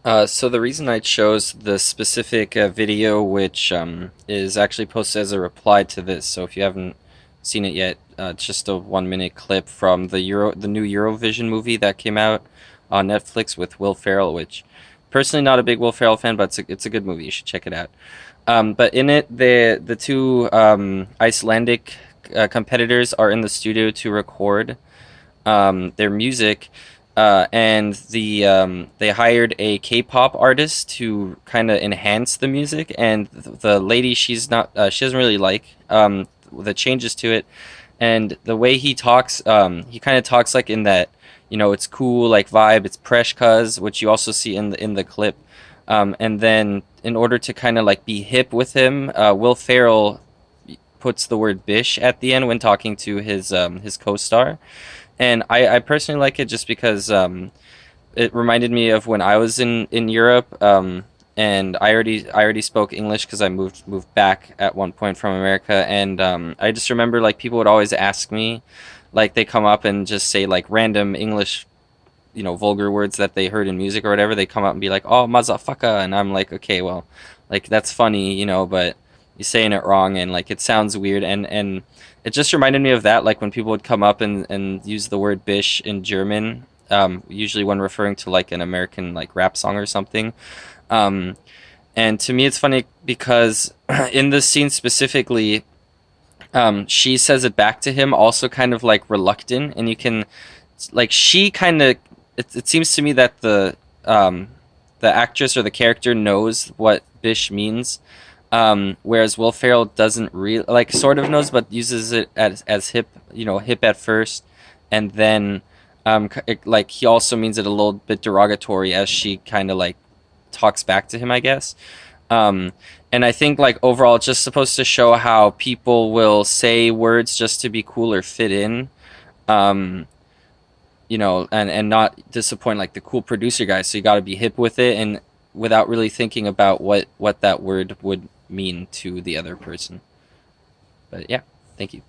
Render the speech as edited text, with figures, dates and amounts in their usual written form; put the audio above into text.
So the reason I chose the specific video, which is actually posted as a reply to this, so if you haven't seen it yet, it's just a 1 minute clip from the new Eurovision movie that came out on Netflix with Will Ferrell, which personally not a big Will Ferrell fan, but it's a good movie. You should check it out. But in it, the two Icelandic competitors are in the studio to record their music, and they hired a K-pop artist to kind of enhance the music. And the lady, she doesn't really like the changes to it, and the way he kind of talks like in that, it's cool like vibe, it's presh cuz, which you also see in the clip. And then in order to kind of like be hip with him, Will Ferrell puts the word bish at the end when talking to his co-star, and I personally like it just because it reminded me of when I was in Europe, and I already spoke English because I moved back at one point from America, and I just remember like people would always ask me, like they come up and just say like random English, vulgar words that they heard in music or whatever. They come up and be like, "Oh, motherfucker," and I'm like, "Okay, well, like that's funny, but you're saying it wrong, and like it sounds weird." And it just reminded me of that, like when people would come up and use the word "bish" in German, usually when referring to like an American like rap song or something. Um, and to me, it's funny because in this scene specifically, she says it back to him, also kind of like reluctant, and you can like she kind of it seems to me that the actress or the character knows what bish means, whereas Will Ferrell doesn't really like sort of knows, but uses it as hip, hip at first, and then like he also means it a little bit derogatory as she kind of like talks back to him, I guess. Um, and I think like overall, it's just supposed to show how people will say words just to be cool or fit in. Um, and not disappoint like the cool producer guys. So you got to be hip with it and without really thinking about what that word would mean to the other person. But yeah, thank you.